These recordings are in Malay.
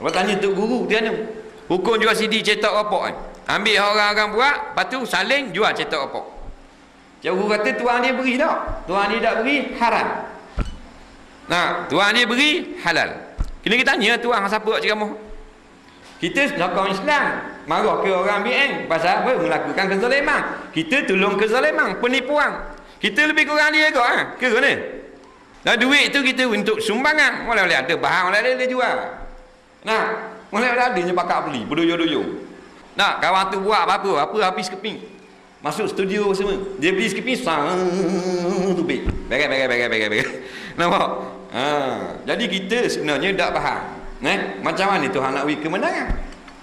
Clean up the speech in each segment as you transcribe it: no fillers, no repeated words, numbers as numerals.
Lepas tanya Tok Guru dia ni, hukum jual CD cetak rokok kan. Ambil orang-orang buat, lepas tu saling jual cetak rokok. Cik Guru kata tuan dia beri tak? Tuan dia tak beri, haram. Nah, tuan dia beri, halal. Kena kita tanya tuan siapa nak ceramah. Kita sokong Islam, marah ke orang BN pasal apa? Melakukan kezaliman. Kita tolong kezaliman, penipuan. Kita lebih kurang dia ke ha? Ke ni? Dan duit tu kita untuk sumbangan. Boleh ada bahan, boleh ada jual. Nah, boleh ada je pakak beli, berduyur-duyur. Nah, kawan tu buat apa habis keping. Masuk studio semua. Dia beli keping tu beg. Bagai. Nampak? Ha, jadi kita sebenarnya tak faham. Macam mana Tuhan nak beri kemenangan?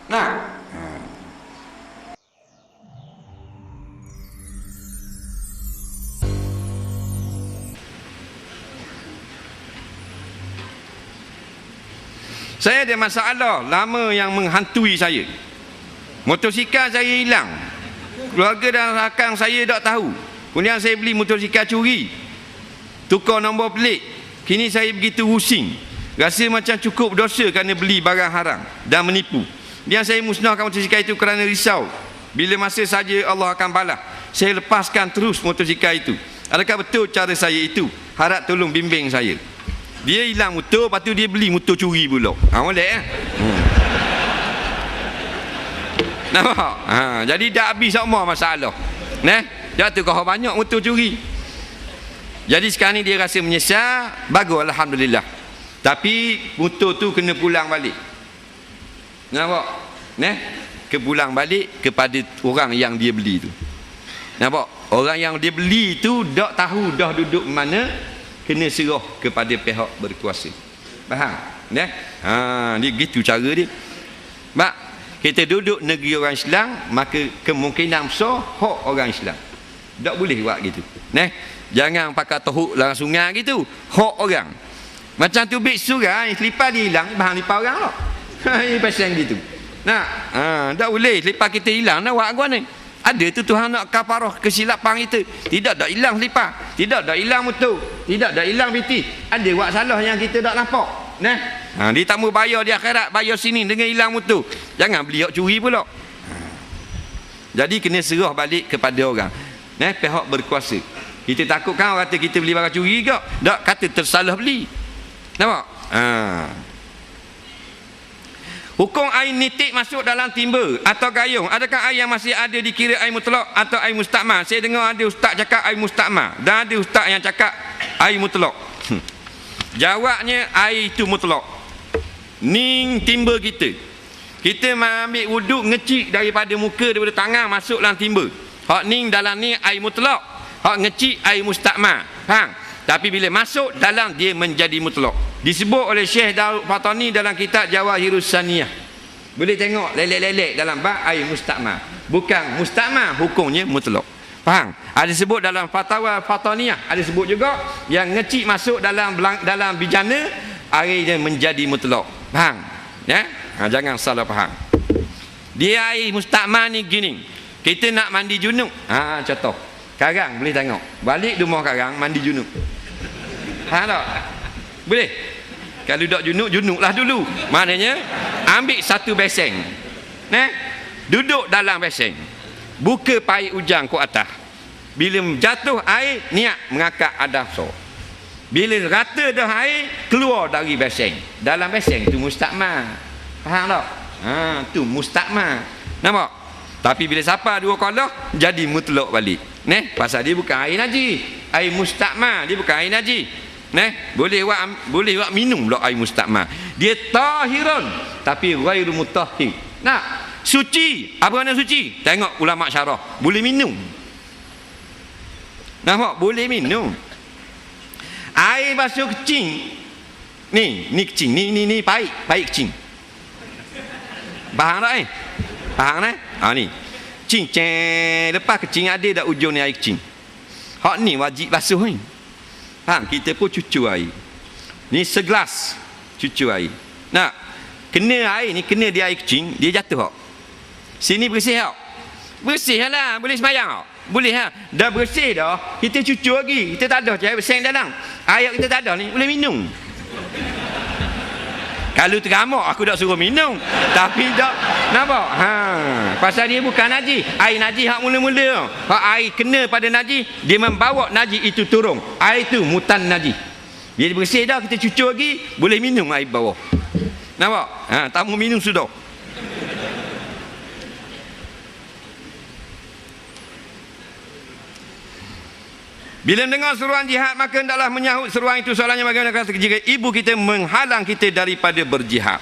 Nah. Saya ada masalah lama yang menghantui saya. Motosikal saya hilang. Keluarga dan rakan saya tak tahu. Kemudian saya beli motosikal curi. Tukar nombor pelik. Kini saya begitu pusing. Rasa macam cukup dosa kerana beli barang haram dan menipu. Kemudian saya musnahkan motosikal itu kerana risau. Bila masa saja Allah akan balas. Saya lepaskan terus motosikal itu. Adakah betul cara saya itu? Harap tolong bimbing saya. Dia hilang motor, lepas tu dia beli motor curi pula. Boleh nampak? Jadi dah habis semua masalah. Jatuh kau banyak motor curi. Jadi sekarang ni dia rasa menyesal, bagus alhamdulillah. Tapi motor tu kena pulang balik. Nampak? Pulang balik kepada orang yang dia beli tu. Nampak? Orang yang dia beli tu tak tahu dah duduk mana, kena serah kepada pihak berkuasa. Faham? Dia gitu cara dia. Mak, kita duduk negeri orang Islam, maka kemungkinan besar hak orang Islam. Tak boleh buat gitu. Jangan pakai tohuk dalam sungai gitu. Hak orang. Macam tu beg surai, selipar dia hilang, bahan selipar orang lah. Ini pasal gitu. Tak boleh selipar kita hilang, nak buat apa ni? Ada tu Tuhan nak kafarah kesilapan kita. Tidak dah hilang selipar, tidak dah hilang motor, tidak dah hilang piti. Ada buat salah yang kita tak nampak. Dia tak mau bayar di akhirat, bayar sini dengan hilang motor. Jangan beli hak curi pula. Jadi kena serah balik kepada orang. Pihak berkuasa. Kita takutkan orang kata kita beli barang curi ke? Tak, kata tersalah beli. Nampak? Hukum air nitik masuk dalam timba atau gayung. Adakah air yang masih ada dikira air mutlak atau air mustakmal? Saya dengar ada ustaz cakap air mustakmal dan ada ustaz yang cakap air mutlak. Jawabnya air itu mutlak. Ni timba kita. Kita ambil wuduk ngecik daripada muka, daripada tangan masuk dalam timba. Hak ni dalam ni air mutlak. Hak ngecik air mustakmal. Faham? Tapi bila masuk dalam dia menjadi mutlak. Disebut oleh Syekh Daud Fatani dalam kitab Jawahirus Saniyah. Boleh tengok lelek-lelek dalam bab air mustakmal. Bukan mustakmal, hukumnya mutlak. Faham? Ada sebut dalam Fatwa Fataniyah, ada sebut juga yang ngecik masuk dalam bijana, airnya menjadi mutlak. Faham? Jangan salah faham. Dia air mustakmal ni gini. Kita nak mandi junub. Contoh. Karang boleh tengok. Balik rumah karang mandi junub. Faham tak? Boleh? Kalau tak junublah dulu. Maknanya ambil satu beseng. Duduk dalam beseng. Buka paip ujang ke atas. Bila jatuh air, niat mengangkat adafso. Bila rata dah air, keluar dari beseng. Dalam beseng tu mustakmal. Faham tak? Tu mustakmal. Nampak? Tapi bila siapa dua kalah, jadi mutlak balik. Pasal dia bukan air najis. Air mustakmal, dia bukan air najis. Boleh buat minum lah air mustakmal. Dia tahirun tapi ghairu mutahhir. Suci. Apa makna suci? Tengok ulama syarah. Boleh minum. Nampak? Boleh minum. Air basuh kecing. Ni kecing. Ni pahit kecing. Faham tak Faham ni. Kecing. Lepas kecing ada dah ujung ni air kecing. Hak ni wajib basuh ni. Faham? Kita pun cucu air. Ni segelas cucu air. Kena air ni, kena dia air kecing, dia jatuh tak? Sini bersih tak? Bersih lah, boleh sembahyang tak? Boleh ha? Dah bersih dah, kita cucu lagi. Kita tak ada cahaya bersih dalam. Air kita tak ada ni, boleh minum. Kalau teramak aku tak suruh minum. Tapi tak nampak. Pasal dia bukan najis. Air najis hak mula-mula. Hak air kena pada najis, dia membawa najis itu turun. Air itu mutan najis. Dia bersih dah, kita cucuk lagi, boleh minum air bawah. Nampak? Tak mau minum sudah. Bila mendengar seruan jihad, maka hendaklah menyahut seruan itu. Soalannya bagaimana jika ibu kita menghalang kita daripada berjihad?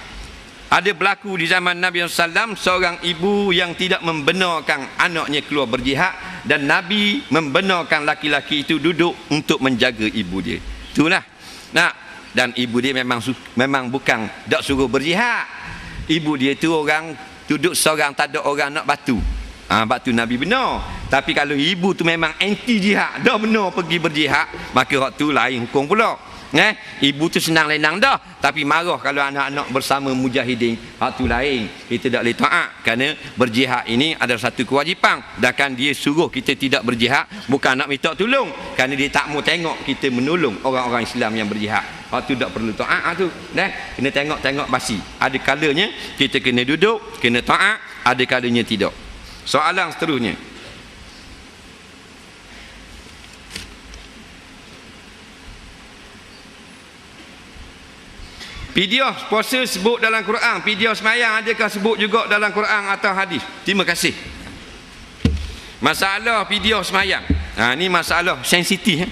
Ada berlaku di zaman Nabi SAW, seorang ibu yang tidak membenarkan anaknya keluar berjihad, dan Nabi membenarkan laki-laki itu duduk untuk menjaga ibu dia. Itulah. Dan ibu dia memang bukan tak suruh berjihad. Ibu dia tu orang duduk seorang, tak ada orang nak batu. Batu Nabi benar. Tapi kalau ibu tu memang anti jihad, dah benar pergi berjihad, maka waktu lain hukum pula. Ibu tu senang lenang dah, tapi marah kalau anak-anak bersama mujahidin, hak tu lain. Kita tak boleh taat, kerana berjihad ini adalah satu kewajipan. Dan dia suruh kita tidak berjihad bukan nak minta tolong, kerana dia tak mau tengok kita menolong orang-orang Islam yang berjihad. Hak tu tak perlu taat tu. Kena tengok-tengok basi. Ada kalanya kita kena duduk, kena taat, ada kalanya tidak. Soalan seterusnya, video puasa sebut dalam Quran, video semayang adakah sebut juga dalam Quran atau hadis? Terima kasih. Masalah video semayang, ni masalah sensitif.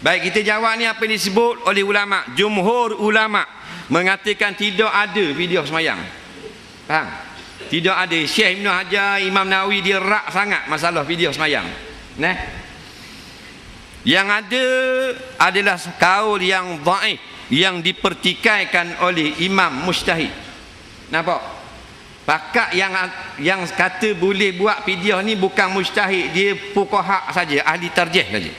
Baik, kita jawab ni apa yang disebut oleh ulama. Jumhur ulama mengatakan tidak ada video semayang. Tidak ada. Syekh Ibn Hajar, Imam Nawawi, dia rak sangat masalah video semayang. Yang ada adalah kaul yang dhaif, yang dipertikaikan oleh imam mujtahid. Nampak? Pakak yang kata boleh buat video ni bukan mujtahid, dia fuqaha saja, ahli tarjih saja.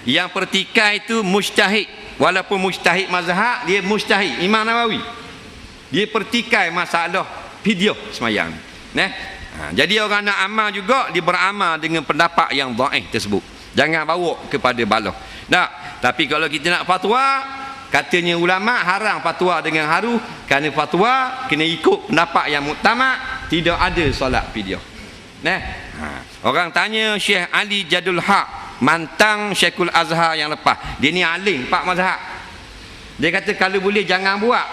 Yang pertikai itu mujtahid, walaupun mujtahid mazhab, dia mujtahid Imam Nawawi. Dia pertikai masalah video semayang. Jadi orang nak amal juga, dia beramal dengan pendapat yang dhaif tersebut. Jangan bawa kepada baloh. Tapi kalau kita nak fatwa, katanya ulama haram fatwa dengan haru, kerana fatwa kena ikut pendapat yang muktamad, tidak ada solat video. Orang tanya Syekh Ali Jadul Haq, mantan Syekhul Azhar yang lepas. Dia ni alim 4 mazhab. Dia kata kalau boleh jangan buat,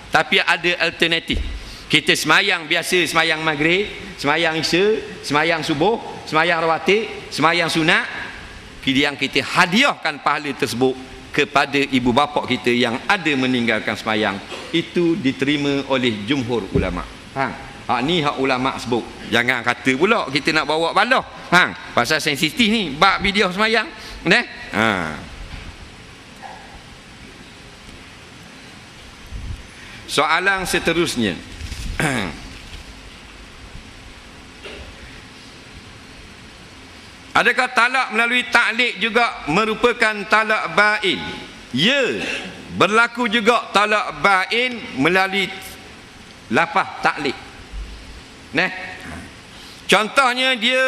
tapi ada alternatif. Kita semayang biasa, semayang maghrib, semayang isya, semayang subuh, semayang rawatib, semayang sunat, yang kita hadiahkan pahala tersebut kepada ibu bapa kita yang ada meninggalkan semayang. Itu diterima oleh jumhur ulama. Ni hak ulama sebut. Jangan kata pula kita nak bawa baloh. Pasal sensitif ni bab video semayang. Soalan seterusnya. Adakah talak melalui taklik juga merupakan talak bain? Ya, berlaku juga talak bain melalui lafaz taklik. Contohnya dia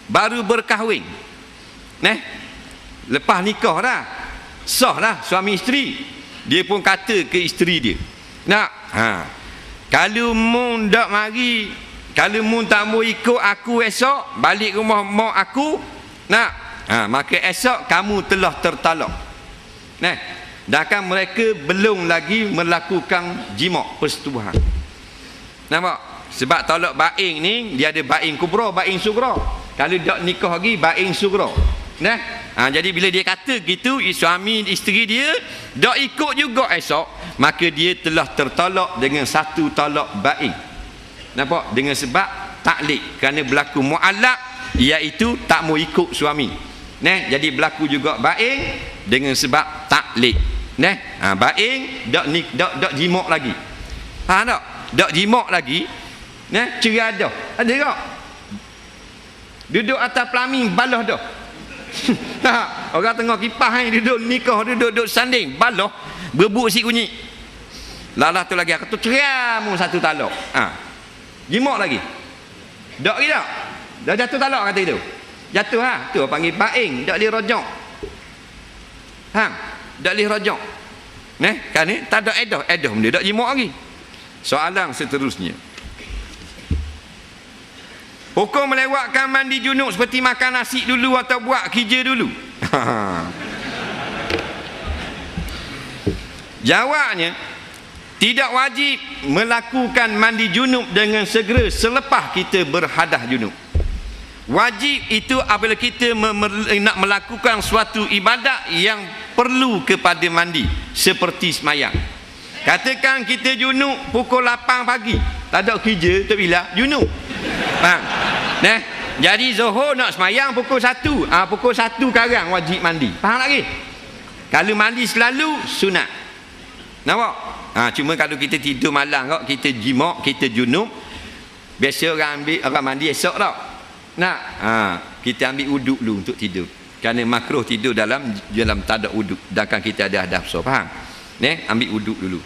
baru berkahwin. Lepas nikah dah, sah dah suami isteri. Dia pun kata ke isteri dia, kalau mun tak mari, kalau mun tak mau ikut aku esok balik rumah mak aku, maka esok kamu telah tertalak. Sedangkan mereka belum lagi melakukan jima' persetubuhan. Nampak? Sebab talak bain ni dia ada bain kubra, bain sugra. Kalau tak nikah lagi bain sugra. Jadi bila dia kata gitu, suami isteri dia tak ikut juga esok, maka dia telah tertalak dengan satu talak bain. Nampak? Dengan sebab taklik, kerana berlaku mu'allaq, iaitu tak mau ikut suami. Jadi berlaku juga bain dengan sebab taklik. Bain dak jima' lagi. Tak? Dak jima' lagi. Cerai dah. Ada tak? Duduk atas pelamin balah dah. Orang tengah kipas duduk nikah, duduk sanding balah, berebut si kunyi. Lalah tu lagi aku tu cerai mu satu talak. Jima' lagi. Tak lagi tak? Dah jatuh talak kata itu. Jatuh tu panggil bain, tak boleh rajak. Tak boleh rajak. Kan ni tak ada edah benda dak jimat lagi. Soalan seterusnya. Hukum melewatkan mandi junub seperti makan nasi dulu atau buat kerja dulu. Jawabnya, tidak wajib melakukan mandi junub dengan segera selepas kita berhadas junub. Wajib itu apabila kita nak melakukan suatu ibadat yang perlu kepada mandi, seperti semayang. Katakan kita junub pukul 8 pagi, tak ada kerja, tak bila junub. Faham? Jadi Zuhur nak semayang pukul 1. Pukul 1 karang wajib mandi. Faham lagi? Kalau mandi selalu sunat. Nampak? Cuma kalau kita tidur malam kok, kita jimat, kita junub, biasa orang mandi esok tak? Kita ambil uduk dulu untuk tidur. Kerana makruh tidur dalam tak ada uduk, sedangkan kita ada hadas besar. Faham? Ambil uduk dulu.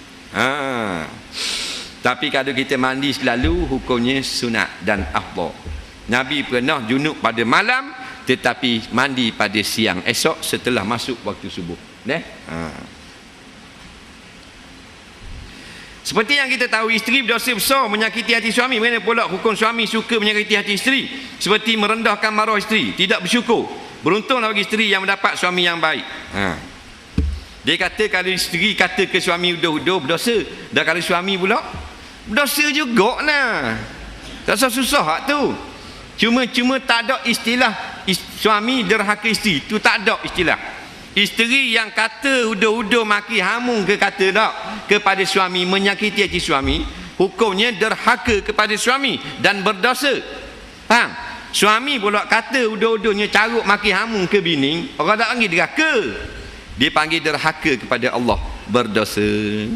Tapi kalau kita mandi selalu, hukumnya sunat dan afdal. Nabi pernah junub pada malam, tetapi mandi pada siang esok setelah masuk waktu subuh. Seperti yang kita tahu, isteri berdosa besar menyakiti hati suami. Mana pula hukum suami suka menyakiti hati isteri, seperti merendahkan maruah isteri, tidak bersyukur. Beruntunglah bagi isteri yang mendapat suami yang baik. Dia kata kalau isteri kata ke suami udah berdosa, dan kalau suami pula berdosa juga nah. Tak susah hak tu. Cuma tak ada istilah suami derhaka isteri. Tu tak ada istilah. Isteri yang kata udah maki hamun ke kata tak kepada suami, menyakiti hati suami, hukumnya derhaka kepada suami dan berdosa. Faham? Suami pula kata udah-udahnya carut maki hamun ke bini, orang tak panggil derhaka, dia panggil derhaka kepada Allah, berdosa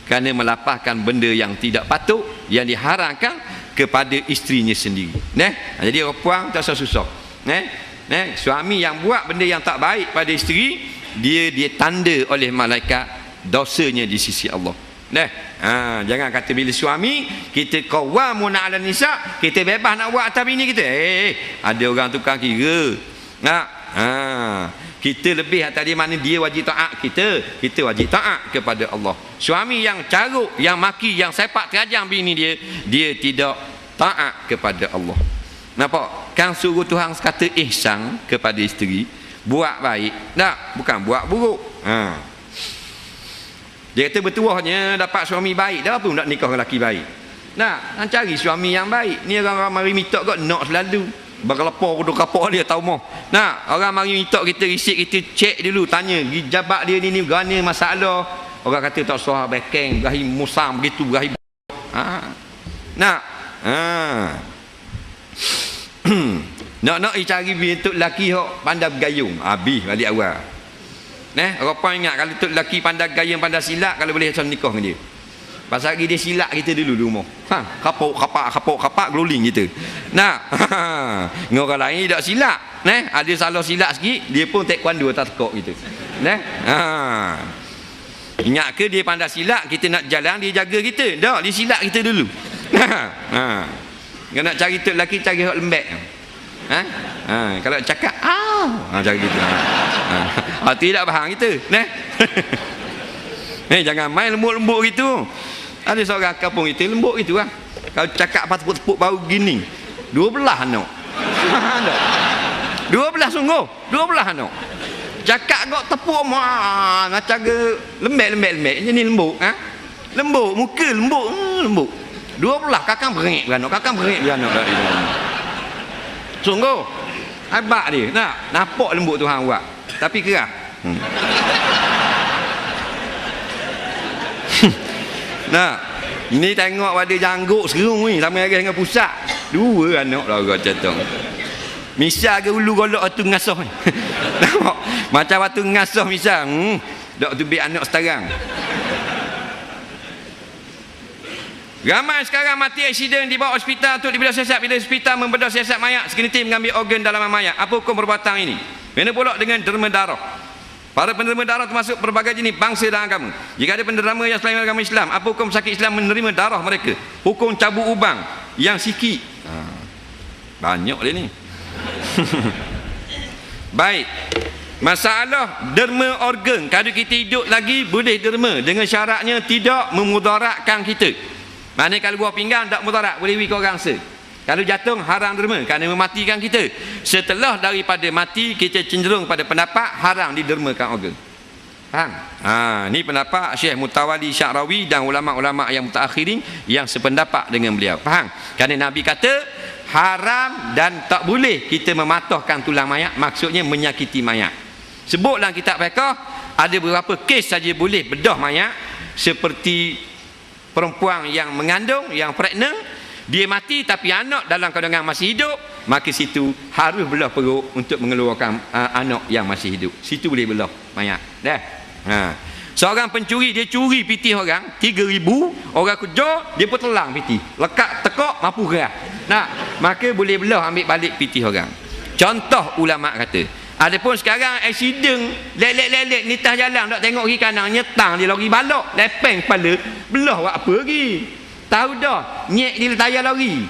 kerana melapahkan benda yang tidak patut, yang diharamkan kepada isterinya sendiri. Jadi orang puang tak susah. Suami yang buat benda yang tak baik pada isteri, dia tanda oleh malaikat dosanya di sisi Allah. Jangan kata bila suami kita qawwamuna 'alan nisa, kita bebas nak buat atas bini kita. Ada orang tukang kira. Kita lebih atas dia, mana dia wajib taat, kita wajib taat kepada Allah. Suami yang carut, yang maki, yang sepak terajang bini dia tidak taat kepada Allah. Nampak? Kan suruh Tuhan kata ihsan kepada isteri, buat baik. Tak, bukan buat buruk. Dia kata bertuahnya dapat suami baik, dah apa nak nikah dengan lelaki baik. Nak cari suami yang baik. Ni orang mari minta kau nak selalu. Berlepor duk kapok dia tahu moh. Orang mari minta kita risik, kita cek dulu, tanya jabak dia ni gana masalah. Orang kata tak sah bekeng, berahi musam begitu, berahi. Nak cari untuk lelaki hok pandai bergayung, habis balik awal. Orang pun ingat kalau untuk lelaki pandai gayung, pandai silap, kalau boleh macam nikah dengan dia. Pasal lagi dia silap kita dulu rumah. Kapak geluling kita. Dengan orang lain tak silap. Ada salah silap sikit, dia pun taekwondo atas tekok kita. Ingat ke dia pandai silap, kita nak jalan dia jaga kita? Tak, dia silap kita dulu. Kalau nak cari tok lelaki, cari hak lembek. Kalau cakap cari gitu. Tidak faham kita. Jangan main lembut-lembut gitu. Ada seorang kampung kita lembut gitu lah. Kalau cakap apa tepuk-tepuk baru gini, 12 anak. 12 sungguh, 12 anak. Cakap kau tepuk nak cara lembek ni lembut. Lembut, muka lembut. 12 kakang berengik beranak. Sungguh abak dia nampak lembut Tuhan buat, tapi kerah. Ini tengok pada janggut serung ni sama lagi dengan pusat. 2 anak lah orang catong. Misal ke ulu golok tu ngasuh ni. Nampak macam waktu ngasuh misal. Dok tu biar anak sekarang. Ramai sekarang mati aksiden dibawa hospital untuk dibedah siasat. Bila hospital membedah siasat mayat, segelintir mengambil organ dalam mayat. Apa hukum perbuatan ini? Bagaimana pula dengan derma darah? Para penderma darah termasuk berbagai jenis bangsa dan agama. Jika ada penderma yang selain agama Islam, apa hukum sakit Islam menerima darah mereka? Hukum cabut ubang yang sikit. Banyak dia ni. Baik. Masalah derma organ, kalau kita hidup lagi boleh derma dengan syaratnya tidak memudaratkan kita. Maknanya kalau buah pinggang tak mudarat, boleh bagi ke orang se. Kalau jatuh haram derma kerana mematikan kita. Setelah daripada mati kita cenderung pada pendapat haram didermakan organ. Faham? Ni pendapat Syekh Mutawalli Sya'rawi dan ulama-ulama yang mutakhirin yang sependapat dengan beliau. Faham? Kerana Nabi kata haram dan tak boleh kita mematahkan tulang mayat, maksudnya menyakiti mayat. Sebut dalam kitab fiqh ada beberapa kes saja boleh bedah mayat, seperti perempuan yang mengandung, yang pregnant, dia mati tapi anak dalam kandungan masih hidup, maka situ harus belah perut untuk mengeluarkan anak yang masih hidup. Situ boleh belah mayat. Dah. Seorang pencuri, dia curi pitih orang 3,000, orang kejar dia pun telang pitih, lekat tekak mampu gerah. Maka boleh belah ambil balik pitih orang. Contoh ulama kata. Adapun sekarang accident lelek-lelek ni tas jalan tak tengok kiri kanan, nyetang dia lari balok, lepeng kepala, belah buat apa lagi? Tahu dah, nyek dia tayar lari.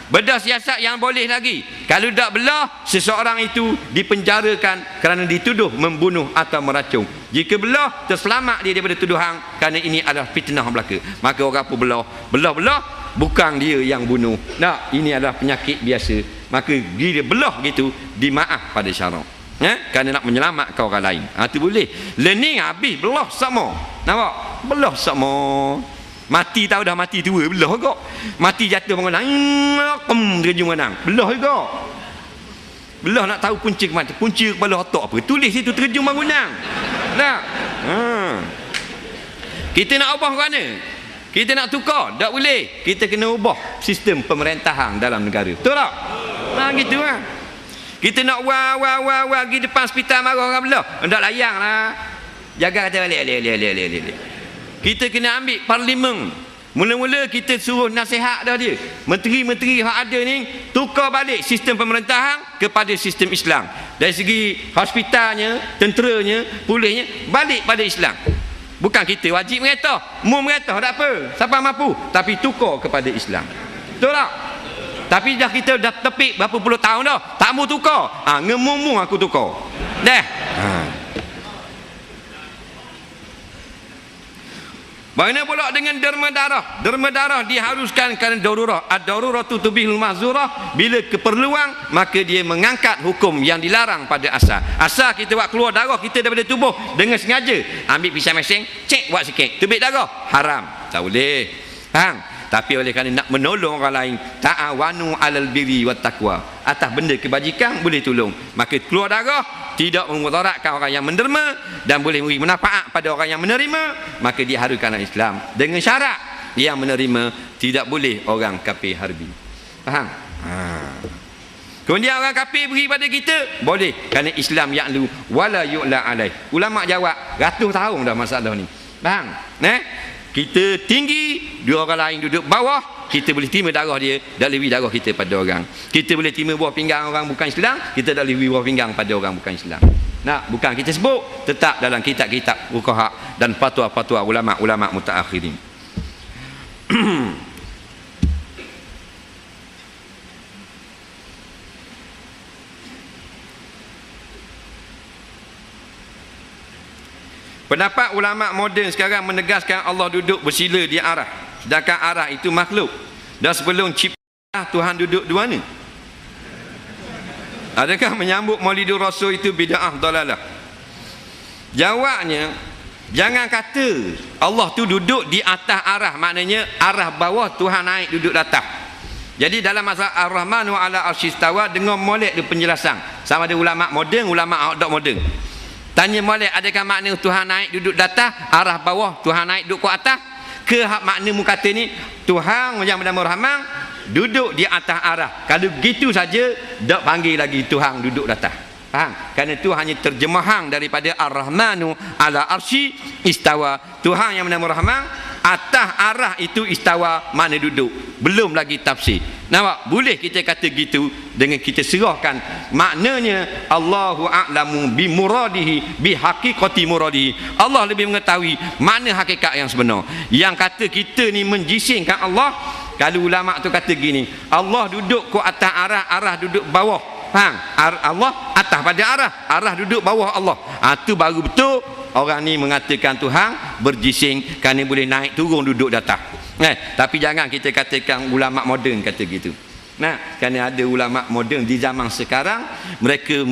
Bedah siasat yang boleh lagi. Kalau tak belah, seseorang itu dipenjarakan kerana dituduh membunuh atau meracun. Jika belah, terselamat dia daripada tuduhan kerana ini adalah fitnah belaka. Maka orang pun belah, bukan dia yang bunuh. Ini adalah penyakit biasa. Maka bila belah gitu, dimaaf pada syarak. Kerana nak menyelamatkan orang lain. Itu boleh. Learning habis, belah sama. Nampak? Belah sama. Mati tahu dah mati tua, belah kok. Mati jatuh bangun, terjun menang, belah kok. Belah nak tahu punca ke mana? Punca kepala otak apa? Tulis situ terjun bangunang. Tak? Kita nak ubah ke mana? Kita nak tukar? Tak boleh. Kita kena ubah sistem pemerintahan dalam negara. Betul tak? Gitu lah. Kita nak wah pergi depan hospital marah orang belah. Tak layang lah. Jaga kata balik. Kita kena ambil parlimen. Mula-mula kita suruh nasihat dah dia. Menteri-menteri yang ada ni tukar balik sistem pemerintahan kepada sistem Islam. Dari segi hospitalnya, tenteranya, polisnya balik pada Islam. Bukan kita wajib merintah. Mu merintah tak apa. Siapa mampu. Tapi tukar kepada Islam. Betul tak? Tapi dah kita dah tepik berapa puluh tahun dah. Tak mau tukar. Ngemumu aku tukar. Dah. Bagaimana pula dengan derma darah? Derma darah diharuskan kerana darurah. Ad-daruratu tubihul mahzurah. Bila keperluan, maka dia mengangkat hukum yang dilarang pada asal. Asal kita buat keluar darah kita daripada tubuh dengan sengaja. Ambil pisau mesin, cek buat sikit. Tubik darah. Haram. Tak boleh. Faham? Tapi oleh kerana nak menolong orang lain, ta'awanu 'alal birri wat taqwa. Atas benda kebajikan boleh tolong. Maka keluar darah tidak memudaratkan orang yang menderma dan boleh memberi manfaat pada orang yang menerima, maka diharukan dalam Islam dengan syarat yang menerima tidak boleh orang kafir harbi. Faham? Kemudian orang kafir beri pada kita boleh kerana Islam ya'lu wala yu'la alaih. Ulama jawab ratus tahun dah masalah ni. Faham? Kita tinggi, dua orang lain duduk bawah, kita boleh terima darah dia, tak lebih darah kita pada orang. Kita boleh terima buah pinggang orang bukan Islam, kita tak lebih buah pinggang pada orang bukan Islam. Bukan kita sebut, tetap dalam kitab-kitab fuqaha dan fatwa-fatwa ulama-ulama mutaakhirin. Pendapat ulama moden sekarang menegaskan Allah duduk bersila di arah, sedangkan arah itu makhluk. Dan sebelum cipta Tuhan duduk di mana? Adakah menyambut Maulidur Rasul itu bid'ah dalalah? Jawabnya, jangan kata Allah tu duduk di atas arah, maknanya arah bawah Tuhan naik duduk atas. Jadi dalam masalah Ar-Rahmanu 'ala arsyistawa dengan molek dia penjelasan. Sama ada ulama moden, ulama tak moden. Tanya molek, adakah makna Tuhan naik duduk di atas, arah bawah Tuhan naik duduk ke atas? Ke makna mu kata ni Tuhan yang bernama Rahman duduk di atas arah. Kalau begitu saja tak panggil lagi Tuhan duduk di atas. Faham? Kerana itu hanya terjemahan daripada Ar-Rahmanu 'ala arsy istawa. Tuhan yang bernama Rahman atas arah itu istawa, makna duduk. Belum lagi tafsir. Nampak? Boleh kita kata gitu dengan kita serahkan maknanya Allahu a'lamu bi muradihi bi haqiqati muradihi. Allah lebih mengetahui makna hakikat yang sebenar. Yang kata kita ni menjisingkan Allah, kalau ulama tu kata gini, Allah duduk ke atas arah, arah duduk bawah. Faham? Allah atas pada arah. Arah duduk bawah Allah. Tu baru betul orang ni mengatakan Tuhan berjising kerana boleh naik turun duduk datang. Tapi jangan kita katakan ulama moden kata gitu. Kerana ada ulama moden di zaman sekarang, mereka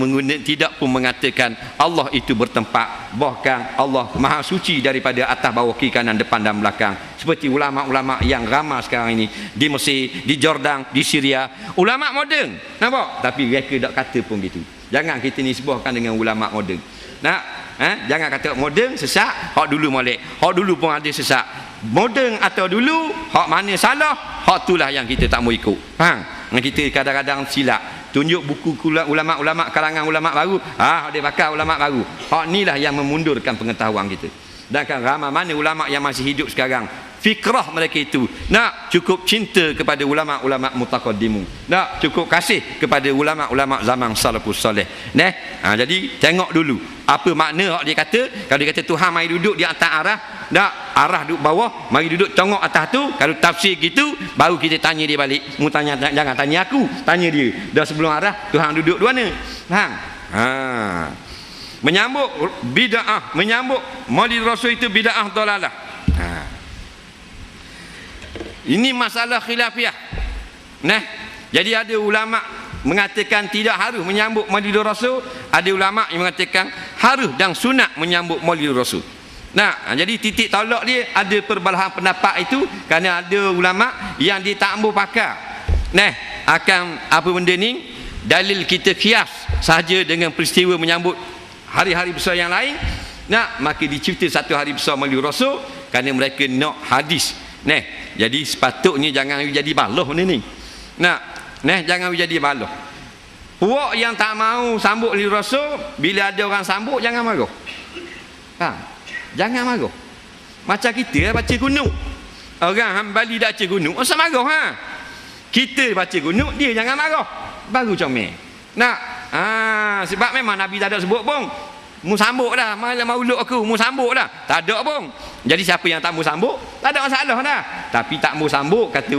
tidak pun mengatakan Allah itu bertempat, bahkan Allah maha suci daripada atas, bawah, kiri, kanan, depan dan belakang. Seperti ulama-ulama yang ramai sekarang ini di Mesir, di Jordan, di Syria, ulama moden, nampak? Tapi mereka tak kata pun gitu. Jangan kita nisbahkan dengan ulama moden. Jangan kata moden sesat, hak dulu molek, hak dulu pun ada sesat. Moden atau dulu, hak mana salah, hak itulah yang kita tak mau ikut. Faham? Kita kadang-kadang silap tunjuk buku ulama-ulama, kalangan ulama baru, dia pakai ulama baru. Hak inilah yang memundurkan pengetahuan kita. Dan kan ramai mana ulama yang masih hidup sekarang, fikrah mereka itu nak cukup cinta kepada ulama-ulama mutaqaddimun, nak cukup kasih kepada ulama-ulama zaman salafus soleh. Jadi tengok dulu apa makna hak dia kata. Kalau dia kata Tuhan mari duduk di atas arah, tak arah duduk bawah, mari duduk tengok atas tu. Kalau tafsir gitu, baru kita tanya dia balik. Mu tanya, jangan tanya aku, tanya dia. Dah sebelum arah Tuhan duduk di mana? Faham? Menyambut bid'ah, menyambut Maulid Rasul itu bid'ah dalalah. Ini masalah khilafiah. Jadi ada ulama mengatakan tidak harus menyambut Maulid Rasul, ada ulama yang mengatakan harus dan sunat menyambut Maulid Rasul. Jadi titik tolak dia ada perbalahan pendapat itu, kerana ada ulama yang dia tak ambil pakar. Akan apa benda ni, dalil kita kias sahaja dengan peristiwa menyambut hari-hari besar yang lain. Maka dicipta satu hari besar Maulid Rasul kerana mereka nak hadis. Jadi sepatutnya jangan jadi baloh ni. Jangan jadi baloh. Puak yang tak mau sambut Maulid Rasul, bila ada orang sambut jangan marah. Jangan marah. Macam kita baca kunut. Orang Hambali dah baca kunut, asal marah Kita baca kunut, dia jangan marah. Baru comel. Sebab memang Nabi tak ada sebut pun. Mu sambut dah, maulud aku, mu sambut dah. Tak ada pun. Jadi siapa yang tak mu sambut, tak ada masalah dah. Tapi tak mu sambut, kata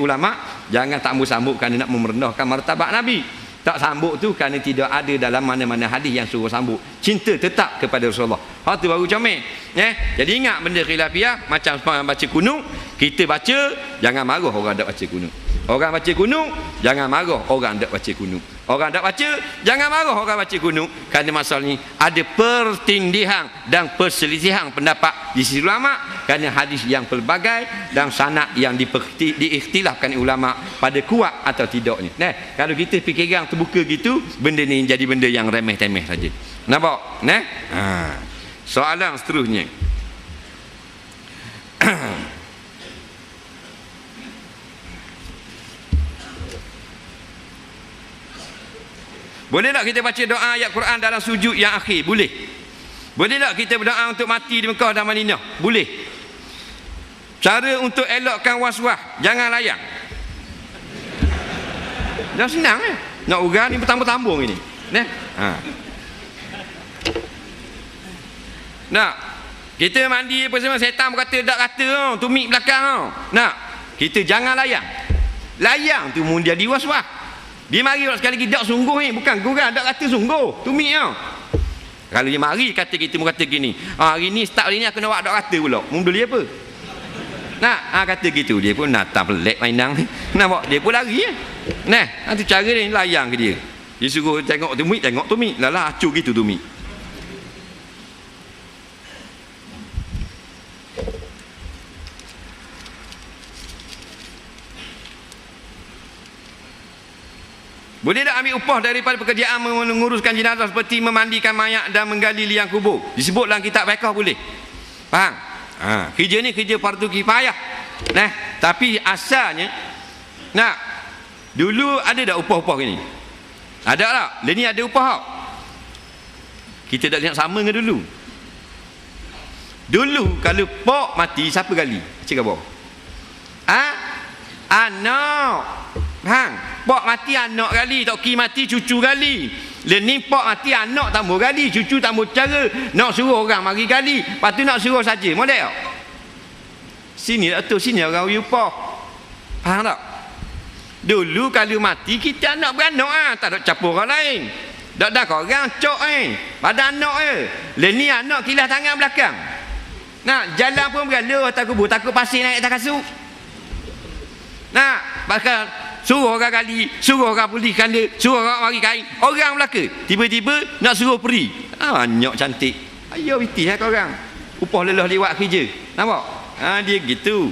ulama, jangan tak mu sambut kerana nak merendahkan martabat Nabi. Tak sambut tu kerana tidak ada dalam mana-mana hadis yang suruh sambut. Cinta tetap kepada Rasulullah. Hak tu baru comel. Jadi ingat benda khilafiah, macam baca kunut, kita baca, jangan marah orang tak baca kunut. Orang baca kunut, jangan marah orang tak baca kunut. Orang tak baca, jangan marah orang baca kunut. Kerana masalah ni ada pertindihan dan perselisihan pendapat di sisi ulama, kerana hadis yang pelbagai dan sanad yang diikhtilafkan ulama pada kuat atau tidaknya. Kalau kita fikirkan terbuka gitu, benda ni jadi benda yang remeh-temeh saja. Nampak? Soalan seterusnya. Boleh tak kita baca doa ayat Quran dalam sujud yang akhir? Boleh. Boleh tak kita berdoa untuk mati di Mekah dan Madinah? Boleh. Cara untuk elokkan was-was, jangan layan. Dah senang nak urang ni bertambung-tambung ini. Kita mandi apa semua, setan berkata tak kata tumik belakang kita jangan layan. Layan tu mun jadi was-was. Dia mari sekali lagi tak sungguh ni, bukan gurau, tak kata sungguh, tumik Kalau dia mari kata kita kata gini, hari ni start hari ni aku nak buat tak kata pula. Mun beli apa? Kata gitu, dia pun tak pelik mainang ni. Nampak dia pun lari tu cara dia layang ke dia. Dia suruh tengok tumik, lalah acuh gitu tumik. Boleh tak ambil upah daripada pekerjaan menguruskan jenazah seperti memandikan mayat dan menggali liang kubur? Disebut dalam kitab fiqh boleh. Faham? Kerja ni kerja fardu kifayah. Tapi asalnya dulu ada tak upah-upah ni? Ada tak? Dia ni ada upah tak? Kita tak lihat sama dengan dulu. Dulu kalau pak mati siapa gali? Cik apa? Anak. Pak mati anak gali, tok ki mati cucu gali. Ni pak mati anak tambah gali, cucu tambah cara. Nak suruh orang mari gali, lepas tu nak suruh saja. Model tak? Sini Datuk, sini orang upah. Faham tak? Dulu kalau mati kita anak beranak tak ada campur orang lain. Tak ada orang cok pada anak ni anak kilas tangan belakang. Nak jalan pun berala atas kubur, takut pasir naik atas kasut. Nak bakal suruh orang gali, suruh orang pulih kanda, suruh orang mari kain. Orang belaka tiba-tiba nak suruh peri. Banyak cantik. Ayo bitih kau orang. Upah lelah lewat kerja. Nampak? Dia gitu.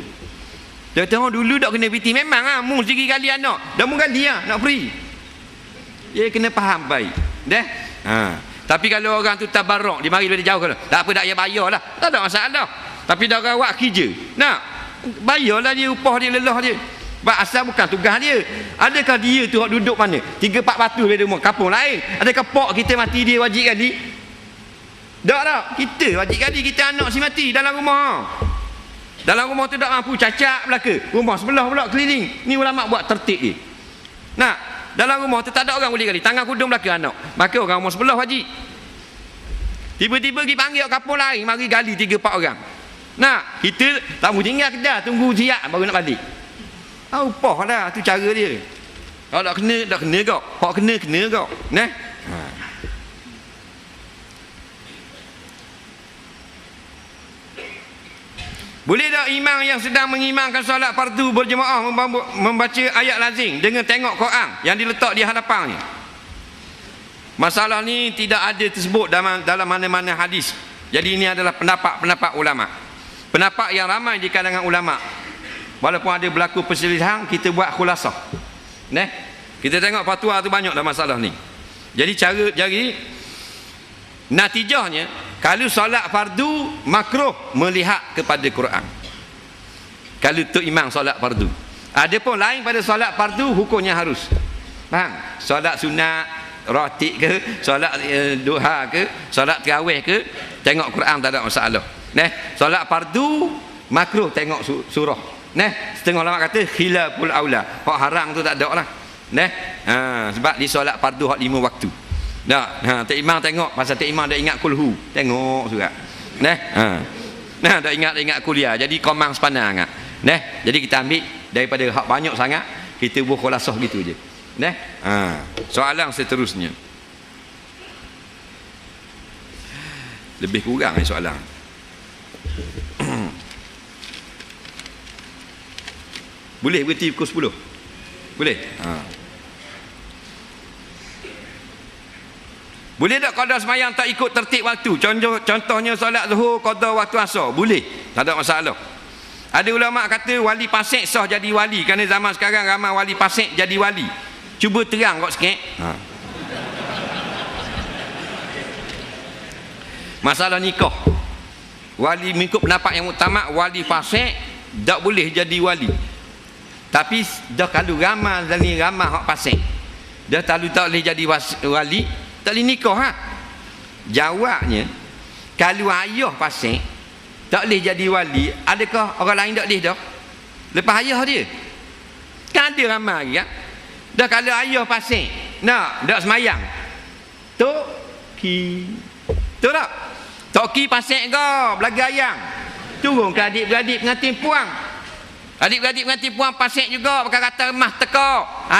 Dia tengok dulu tak kena piti. Memang mu sendiri gali anak. Dah mu gali nak free. Dia kena faham baik. Dah. Tapi kalau orang tu tabarruk, dia mari dari jauh kalau. Tak apa, tak payah bayarlah. Tak ada masalah. Tapi dah orang buat kerja. Nak bayarlah dia upah dia lelah dia. Sebab asal bukan tugas dia. Adakah dia tu duduk mana? 3-4 batu dari rumah kampung lain. Adakah pok kita mati dia wajib gali? Tak. Kita wajib gali, kita anak si mati dalam rumah. Dalam rumah tu tak mampu cacat belaka. Rumah sebelah pula keliling. Ni ulama buat tertib dia. Nah, dalam rumah tu tak ada orang boleh gali. Tangan kudung belaka anak. Maka orang rumah sebelah wajib. Tiba-tiba pergi panggil kampung lain, mari gali 3-4 orang. Nah, kita tak mau tinggal kerja, tunggu siap baru nak balik. Upah lah, tu cara dia. Kalau tak kena kau. Hak kena kau. Nah. Boleh tak imam yang sedang mengimamkan solat fardu berjemaah membaca ayat lazim dengan tengok Quran yang diletak di hadapannya? Masalah ni tidak ada tersebut dalam mana-mana hadis. Jadi ini adalah pendapat ulama. Pendapat yang ramai di kalangan ulama. Walaupun ada berlaku perselisihan, kita buat khulasah. Kita tengok fatwa tu banyak dalam masalah ni. Jadi natijahnya, kalau solat fardu makruh melihat kepada Quran. Kalau tu imam solat fardu. Adapun lain pada solat fardu hukumnya harus. Faham? Solat sunat ratib ke, solat duha ke, solat tarawih ke, tengok Quran tak ada masalah. Solat fardu makruh tengok surah. Setengah ulama kata khilaful aula. Hak haram tu tak ada lah. Sebab di solat fardu hak 5 waktu. Tak imam tengok pasal tak imam dah ingat kulhu. Tengok surat. Dah ingat kuliah. Jadi komang sepanang sangat. Jadi kita ambil daripada hak banyak sangat, kita buat khulasah gitu je. Soalan seterusnya. Lebih kurang ni soalan. Boleh berhenti pukul 10? Boleh? Boleh tak qada semayang tak ikut tertib waktu? Contohnya solat zuhur qada waktu asar. Boleh. Tak ada masalah. Ada ulama kata wali fasik sah jadi wali, kerana zaman sekarang ramai wali fasik jadi wali. Cuba terang kau sikit. Masalah nikah. Wali mengikut pendapat yang utama, wali fasik tak boleh jadi wali. Tapi dah kalau ramai dan ramai hak fasik, dah tak boleh jadi wali, tak boleh nikah. Jawabnya, kalau ayah fasik tak boleh jadi wali, adakah orang lain tak boleh dah? Lepas ayah dia kan ada ramai lagi kan? Dah kalau ayah fasik nak semayang, Toki tak? Toki fasik kau belaga ayang, turun ke adik-beradik pengantin puang. Adik-beradik pengantin puang fasik juga, pakai kata remah teka.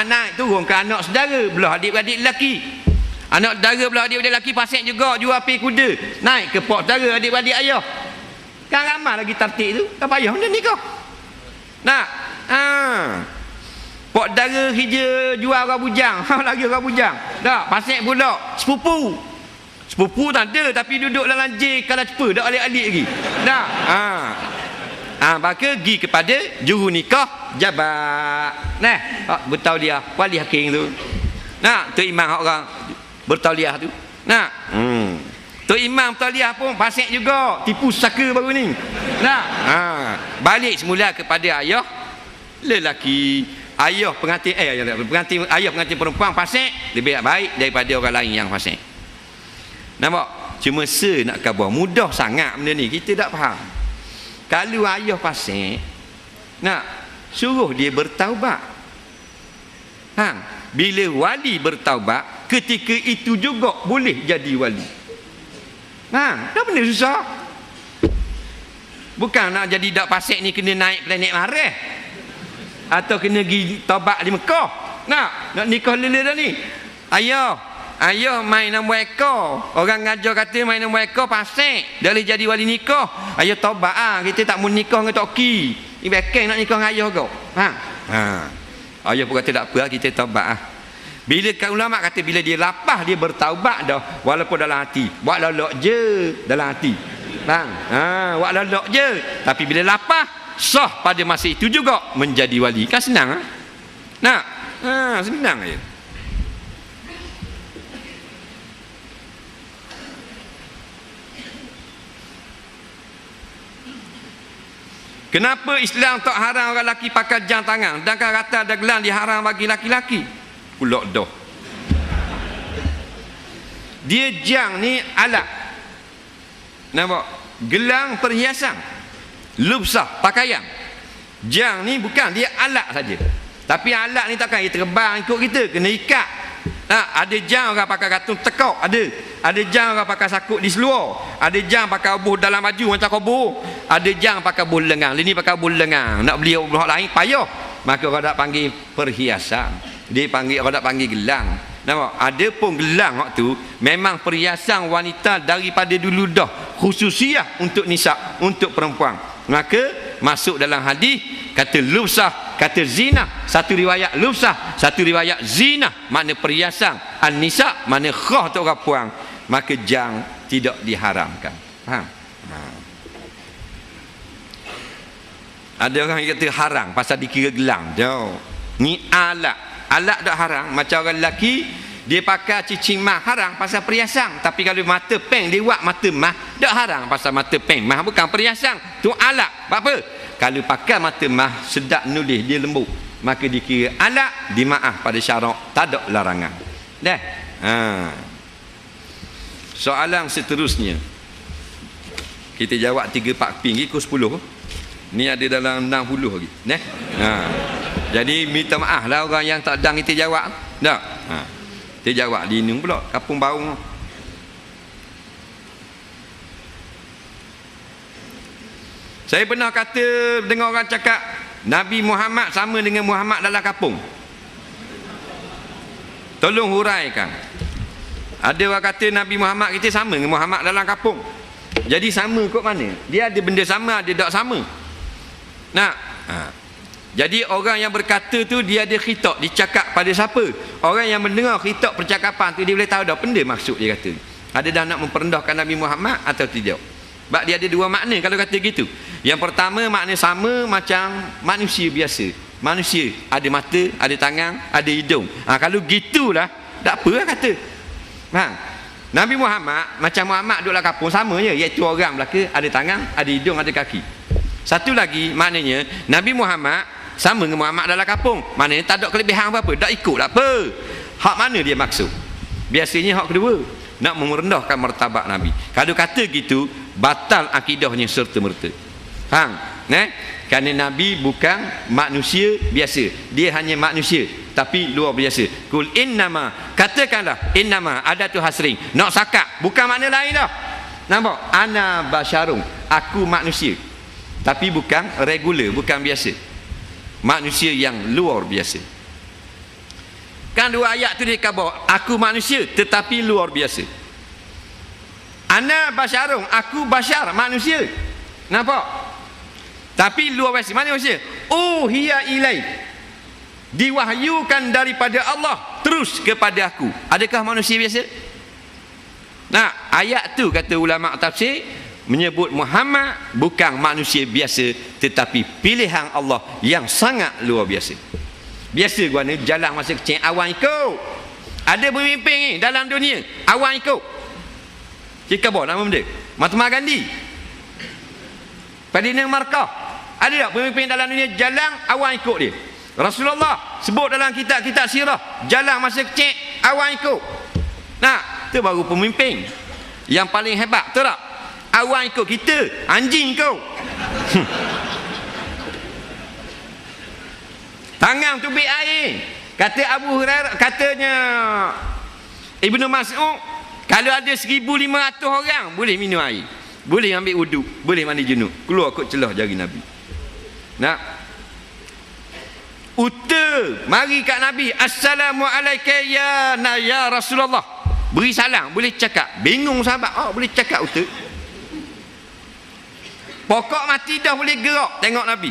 Naik turun ke anak saudara belah adik-beradik lelaki. Anak saudara belah adik-beradik lelaki fasik juga, jual api kuda. Naik ke pok saudara adik-beradik ayah. Kan ramai lagi tertib tu. Tak payah benda ni kau. Pok saudara hija jual orang bujang. Lagi orang bujang. Tak, fasik pula sepupu. Sepupu tak ada, tapi duduk dalam J kalau cepa, tak alik-alik lagi. Tak. Maka pergi kepada juru nikah jabat. Bertauliah wali hakim tu. Tu imam orang bertauliah tu. Tu imam bertauliah pun fasik juga, tipu saka baru ni. Balik semula kepada ayah lelaki. Ayah pengantin ayah pengantin perempuan fasik lebih baik daripada orang lain yang fasik. Nampak? Cuma nak khabar mudah sangat benda ni, kita tak faham. Kalau ayah fasik, suruh dia bertaubat. Bila wali bertaubat, ketika itu juga boleh jadi wali. Dah benda susah. Bukan nak jadi dak fasik ni kena naik planet Mars. atau kena pergi taubat di Mekah. Nak nikah lila dah ni. Ayah main nombor ekor. Orang ngajar kata main nombor ekor pasal dah boleh jadi wali nikah. Ayah taubat kita tak mau nikah dengan tok ki. Ni bekeng nak nikah dengan ayah kau. Ayah pun kata tak apa, kita taubat Bila ulama kata bila dia lapah dia bertaubat dah walaupun dalam hati. Buat lolok je dalam hati. Buat lolok je. Tapi bila lapah sah pada masa itu juga menjadi wali. Kan senang senang je. Kenapa Islam tak haram orang lelaki pakai jam tangan, sedangkan rata ada gelang diharam bagi laki-laki? Pulak dah. Dia jam ni alat. Nampak? Gelang perhiasan. Lubsah, pakaian. Jam ni bukan, dia alat saja. Tapi alat ni takkan dia terbang ikut kita, kena ikat. Ada jam orang pakai gantung tekok, ada jam orang pakai sakut di seluar, ada jam pakai buh dalam baju macam kobo, ada jam pakai buh lengang. Ini pakai buh lengang, nak beli buah lain payah, maka orang tak panggil perhiasan, dia panggil, orang tak panggil gelang. Nampak? Ada pun gelang waktu memang perhiasan wanita daripada dulu dah, khususiah untuk nisa, untuk perempuan. Maka masuk dalam hadis kata lubsah, kata zina. Satu riwayat lubsah, satu riwayat zina, makna perhiasan. An-nisa makna khah untuk orang puang. Maka jam tidak diharamkan. Faham? Ada orang yang kata haram pasal dikira gelang. Jauh. Ni alat tak haram. Macam orang lelaki dia pakai cincin mah haram pasal perhiasan. Tapi kalau mata peng dia buat mata mah tak haram pasal mata peng. Mah bukan perhiasan, tu alat. Apa? Kalau pakai mata mah sedap nulis, dia lembut, maka dikira alat, dimaaf pada syarak, tak ada larangan. Dah. Soalan seterusnya kita jawab 3-4 ping ikut 10. Ni ada dalam 60 lagi. Jadi minta maaf lah orang yang tak dang kita jawab. Tak? Kita jawab di Inung pula, Kampung Baung. Saya pernah kata dengar orang cakap Nabi Muhammad sama dengan Muhammad dalam kampung. Tolong huraikan. Ada orang kata Nabi Muhammad kita sama dengan Muhammad dalam kampung. Jadi sama kot mana? Dia ada benda sama, ada tak sama. Jadi orang yang berkata tu dia ada khitab, dia cakap pada siapa? Orang yang mendengar khitab percakapan tu dia boleh tahu dah benda maksud dia kata. Ada dah nak memperendahkan Nabi Muhammad atau tidak? Sebab dia ada dua makna kalau kata gitu. Yang pertama makna sama macam manusia biasa. Manusia ada mata, ada tangan, ada hidung. Kalau gitulah tak apa lah kata. Nabi Muhammad macam Muhammad duduk dalam kampung sama je, iaitu orang belaka ada tangan, ada hidung, ada kaki. Satu lagi maknanya Nabi Muhammad sama dengan Muhammad dalam kampung. Maknanya tak ada kelebihan apa-apa, tak ikut tak apa. Hak mana dia maksud? Biasanya hak kedua, nak merendahkan martabat Nabi. Kalau kata gitu batal akidahnya serta-merta. Kerana Nabi bukan manusia biasa, dia hanya manusia tapi luar biasa. Kul innama, katakanlah innama adatu hasring, nak sakat, bukan makna lain dah. Nampak? Ana basyarum, aku manusia tapi bukan regular, bukan biasa, manusia yang luar biasa. Kan dua ayat tu dia khabar, aku manusia tetapi luar biasa. Ana basyarum, aku basyar, manusia. Nampak? Tapi luar biasa. Mana manusia? Hiya ilai, diwahyukan daripada Allah terus kepada aku. Adakah manusia biasa? Ayat tu kata ulama tafsir menyebut Muhammad bukan manusia biasa tetapi pilihan Allah yang sangat luar biasa. Biasa gua ni jalan masa kecil awan ikut. Ada pemimpin ni dalam dunia awan ikut. Cika apa nama benda? Mahatma Gandhi, Ferdinand Markov. Ada tak pemimpin dalam dunia jalan awan ikut dia? Rasulullah sebut dalam kitab-kitab sirah, jalan masa kecil awan ikut. Tu baru pemimpin yang paling hebat, betul tak? Awan ikut kita, anjing kau. Tangan tubik air. Kata Abu Hurairah, katanya Ibnu Mas'ud, kalau ada 1,500 orang boleh minum air, boleh ambil wuduk, boleh mandi junub, keluar kot celah jari Nabi. Uta mari kat Nabi, Assalamualaikum ya Rasulullah. Beri salam, boleh cakap. Bingung sahabat, boleh cakap uta. Pokok mati dah boleh gerak tengok Nabi.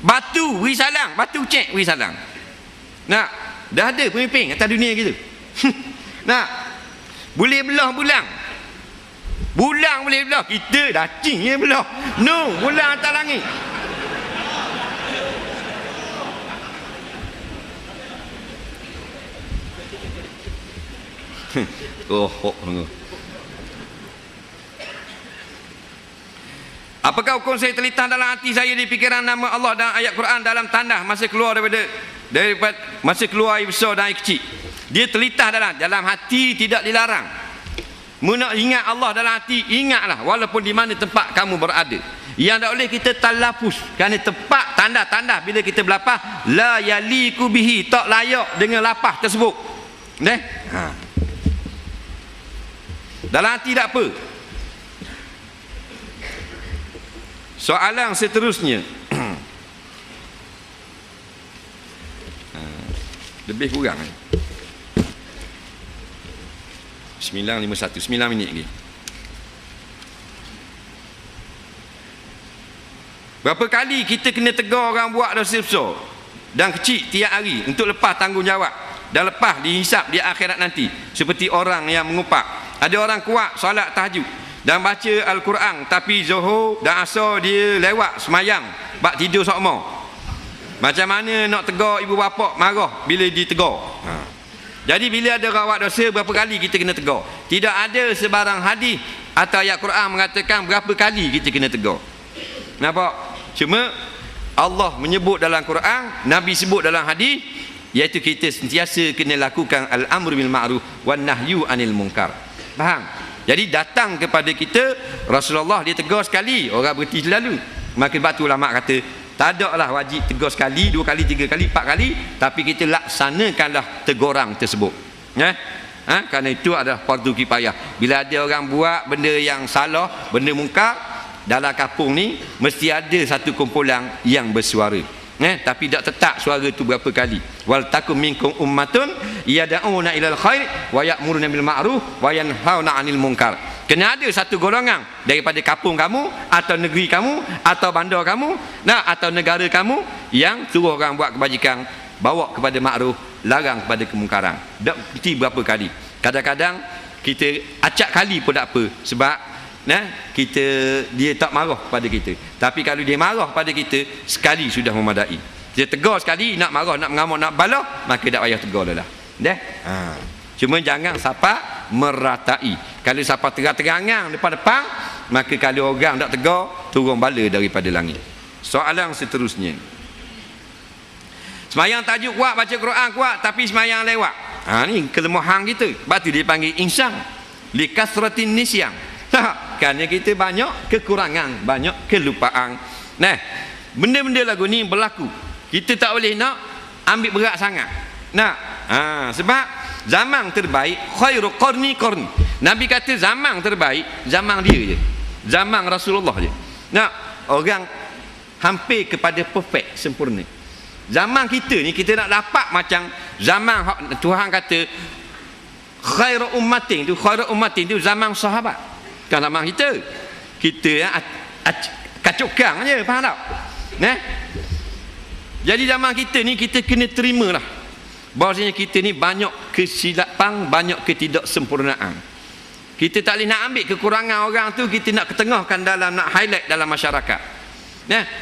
Batu beri salam, batu cek beri salam. Nak, dah ada pemimpin atas dunia gitu. Nak, boleh belah bulan. Bulan boleh belah, kita dah cing belah. No, bulan atas langit. Apakah hukum saya terlintas dalam hati saya di fikiran nama Allah dan ayat Quran dalam tanah masa keluar daripada masa keluar air besar dan air kecil? Dia terlintas dalam hati, tidak dilarang. Nak ingat Allah dalam hati, ingatlah walaupun di mana tempat kamu berada. Yang tak boleh kita talafus, kerana tempat tanda-tanda bila kita berlapah la yaliku bihi, tak layak dengan lapah tersebut. Dalam hati tak apa. Soalan seterusnya. Lebih kurang 9:51, 9 minit lagi. Berapa kali kita kena tegur orang buat dosa besar dan kecil tiap hari untuk lepas tanggungjawab dan lepas dihisap di akhirat nanti, seperti orang yang mengupak. Ada orang kuat solat tahajud dan baca Al-Quran, tapi Zuhur dan Asar dia lewat semayang bak tidur sokmo. Macam mana nak tegur ibu bapa marah bila ditegur? Jadi bila ada orang buat dosa, berapa kali kita kena tegur? Tidak ada sebarang hadis atau ayat Quran mengatakan berapa kali kita kena tegur. Nampak? Cuma Allah menyebut dalam Quran, Nabi sebut dalam hadis, iaitu kita sentiasa kena lakukan al-amru bil ma'ruf wan nahyu anil munkar. Faham? Jadi datang kepada kita Rasulullah dia tegur sekali, orang berhenti selalu. Maka sebab tu ulama kata tak ada lah wajib tegur sekali, 2 kali, 3 kali, 4 kali, tapi kita laksanakanlah teguran tersebut. Kerana itu adalah fardu kifayah. Bila ada orang buat benda yang salah, benda mungkar dalam kampung ni, mesti ada satu kumpulan yang bersuara. Tapi tak tetap suara tu berapa kali. Wal takum minkum ummatun yad'una ilal khair wa ya'muruna bil ma'ruf wa yanhauna 'anil munkar. Kena ada satu golongan daripada kampung kamu atau negeri kamu atau bandar kamu, atau negara kamu yang suruh orang buat kebajikan, bawa kepada makruf, larang kepada kemungkaran. Tak berhenti berapa kali. Kadang-kadang kita acak kali pun tak apa, sebab dia tak marah pada kita. Tapi kalau dia marah pada kita, sekali sudah memadai. Dia tegur sekali, nak marah, nak mengamuk, nak balah, maka tak payah tegur dah. Cuma jangan siapa meratai. Kalau siapa terang-terangan depan-depan, maka kalau orang tak tegur, turun bala daripada langit. Soalan seterusnya. Semayang tajuk kuat, baca Quran kuat, tapi semayang lewat. Ni kelemahan kita. Sebab tu dia panggil insan li kasratin nisyang. Kerana kita banyak kekurangan, banyak kelupaan. Benda-benda lagu ni berlaku. Kita tak boleh nak ambil berat sangat. Sebab zaman terbaik khairu qarni. Nabi kata zaman terbaik zaman dia je, zaman Rasulullah je. Orang hampir kepada perfect, sempurna. Zaman kita ni kita nak dapat macam zaman Tuhan kata khairu ummatin tu zaman sahabat. Kan zaman kita kacukang je, faham tak? Jadi zaman kita ni kita kena terimalah bahawasanya kita ni banyak kesilapan, banyak ketidaksempurnaan. Kita tak boleh nak ambil kekurangan orang tu, kita nak ketengahkan dalam, nak highlight dalam masyarakat.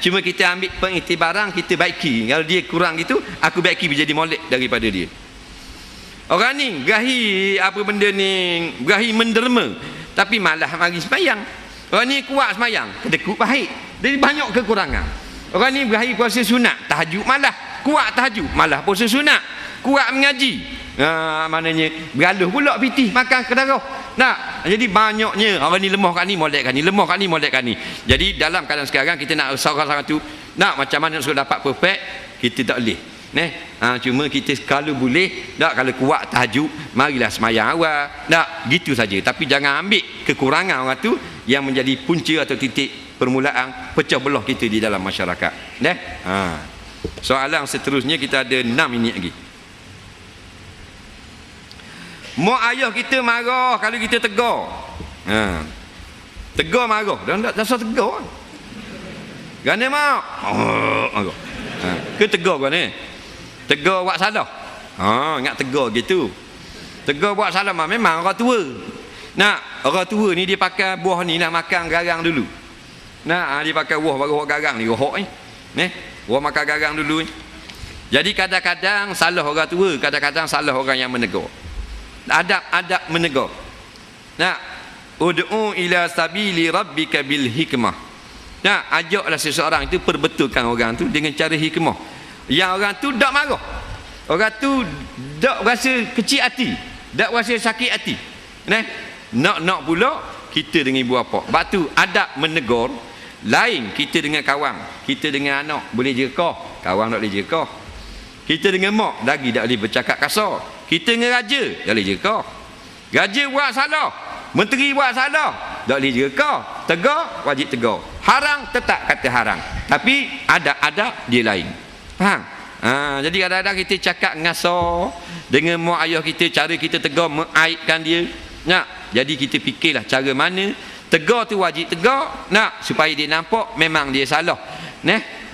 Cuma kita ambil pengiktibaran, kita baiki. Kalau dia kurang gitu, aku baiki menjadi molek daripada dia. Orang ni berahi apa benda ni, berahi menderma, tapi malah mari sembahyang. Orang ni kuat sembahyang, kedekut baik. Jadi banyak kekurangan. Orang ni berahi puasa sunat, tahajud malah kuat tahajud, malah puasa sunat. Kuat mengaji, maknanya bergaluh pula pitih makan kedarah. Jadi banyaknya orang ni lemah kat ni, molek kat ni, lemah kat ni, molek kat ni. Jadi dalam keadaan sekarang kita nak usaha tu, macam mana nak dapat perfect, kita tak boleh. Cuma kita kalau boleh, kalau kuat tahajud, marilah semayang awal. Gitu saja. Tapi jangan ambil kekurangan orang tu yang menjadi punca atau titik permulaan pecah belah kita di dalam masyarakat. Soalan seterusnya kita ada 6 minit lagi. Mak ayah kita marah kalau kita tegur. Tegur marah. Dan tak rasa tegur. Gana mak. Marah. Ke tegur kan ni? Tegur buat salah. Ingat tegur gitu. Tegur buat salah memang orang tua. Orang tua ni dia pakai buah ni nak makan garang dulu. Dia pakai buah baru garang ni rohok ni. Buah makan garang dulu ni. Jadi kadang-kadang salah orang tua, kadang-kadang salah orang yang menegur. Adab-adab menegur. Ud'u ila sabili rabbika bil hikmah. Ajaklah seseorang itu perbetulkan orang tu dengan cara hikmah. Yang orang tu tak marah. Orang tu tak rasa kecil hati, tak rasa sakit hati. Nak pula kita dengan ibu bapa. Sebab tu adab menegur lain kita dengan kawan, kita dengan anak boleh jerkah, kawan tak boleh jerkah. Kita dengan mak lagi tak boleh bercakap kasar. Kita dengan raja tak boleh jerkah. Raja buat salah, menteri buat salah, tak boleh jerkah. Tegur wajib tegur. Haram tetap kata haram. Tapi adab-adab dia lain. Faham? Jadi kadang-kadang kita cakap ngasar dengan mak ayah kita, cara kita tegur mengaibkan dia. Jadi kita fikirlah cara mana tegur tu wajib tegur, supaya dia nampak memang dia salah.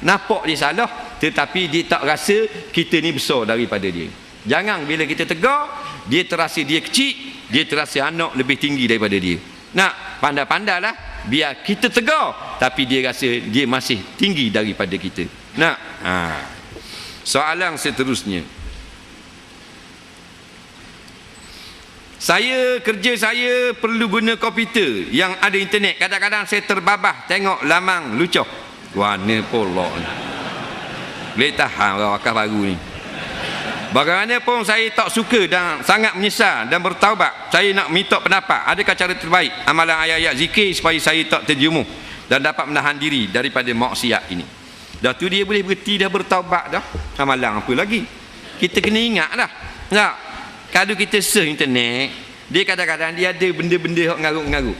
Nampak dia salah, tetapi dia tak rasa kita ni besar daripada dia. Jangan bila kita tegur, dia terasa dia kecil, dia terasa anak lebih tinggi daripada dia. Pandai-pandailah biar kita tegur, tapi dia rasa dia masih tinggi daripada kita. Soalan seterusnya. Kerja saya perlu guna komputer yang ada internet. Kadang-kadang saya terbabah tengok lamang lucuh. Warna pula ni. Boleh tahan orang wakaf baru ni. Bagaimanapun saya tak suka dan sangat menyesal dan bertaubat. Saya nak minta pendapat. Adakah cara terbaik amalan ayat-ayat zikir supaya saya tak terjerumus dan dapat menahan diri daripada maksiat ini? Dah tu dia boleh berhenti dah, bertaubat dah. Amalan apa lagi? Kita kena ingat dah. Kalau kita search internet, dia kadang-kadang dia ada benda-benda yang ngarut-ngarut.